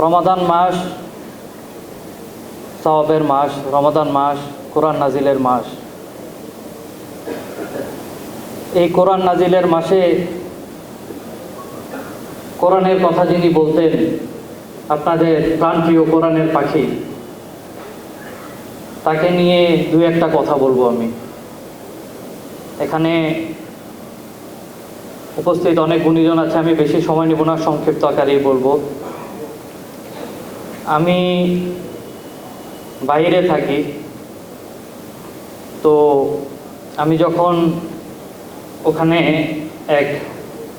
রমাদান মাস সওয়াবের মাস, রমাদান মাস কোরআন নাজিলের মাস। এই কোরআন নাজিলের মাসে কোরআনের কথা যিনি বলতেন, আপনাদের প্রাণপ্রিয় কোরআনের পাখি, তাকে নিয়ে দু একটা কথা বলবো আমি। এখানে উপস্থিত অনেক গুণীজন আছে, আমি বেশি সময় নেব না, সংক্ষিপ্ত আকারেই বলবো। আমি বাইরে থাকি, তো আমি যখন ওখানে এক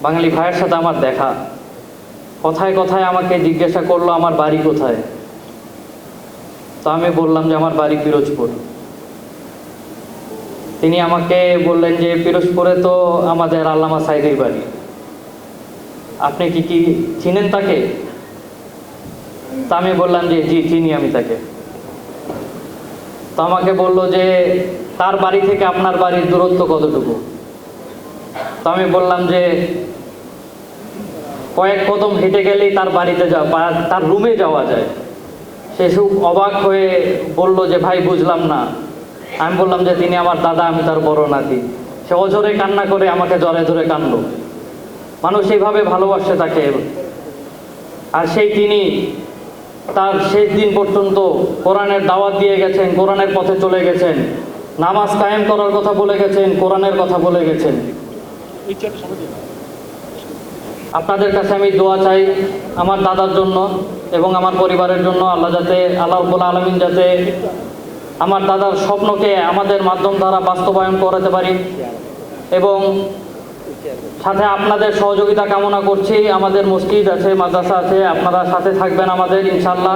বাঙালি ভাইয়ের সাথে আমার দেখা, কথায় কথায় আমাকে জিজ্ঞাসা করলো আমার বাড়ি কোথায়। তো আমি বললাম যে আমার বাড়ি পিরোজপুর। তিনি আমাকে বললেন যে পিরোজপুরে তো আমাদের আল্লামা সাইদির বাড়ি, আপনি কি চিনেন তাকে? তা আমি বললাম যে জি চিনি আমি তাকে। তো আমাকে বললো যে তার বাড়ি থেকে আপনার বাড়ির দূরত্ব কতটুকু? তো আমি বললাম যে কয়েক কদম হেঁটে গেলেই তার বাড়িতে তার রুমে যাওয়া যায়। সে খুব অবাক হয়ে বলল যে ভাই বুঝলাম না। আমি বললাম যে তিনি আমার দাদা, আমি তার বড় নাতি। সে অঝরে কান্না করে আমাকে জড়ে ধরে কাঁদলো। মানুষ এইভাবে ভালোবাসে তাকে। আর সেই তিনি তার শেষ দিন পর্যন্ত কোরআনের দাওয়াত দিয়ে গেছেন, কোরআনের পথে চলে গেছেন, নামাজ কায়েম করার কথা বলে গেছেন, কোরআনের কথা বলে গেছেন। আপনাদের কাছে আমি দোয়া চাই আমার দাদার জন্য এবং আমার পরিবারের জন্য। আল্লাহ রাব্বুল আলামিন যাতে আমার দাদার স্বপ্নকে আমাদের মাধ্যম দ্বারা বাস্তবায়ন করাতে পারি, এবং সাথে আপনাদের সহযোগিতা কামনা করছি। আমাদের মসজিদ আছে, মাদ্রাসা আছে, আপনারা সাথে থাকবেন আমাদের ইনশাআল্লাহ।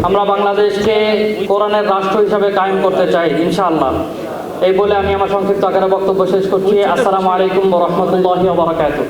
আমরা বাংলাদেশকে কোরআনের রাষ্ট্র হিসাবে কায়েম করতে চাই ইনশাআল্লাহ। এই বলে আমি আমার সংক্ষিপ্ত আকারে বক্তব্য শেষ করছি। আসসালামু আলাইকুম ওয়া রাহমাতুল্লাহি ওয়া বারাকাতুহু।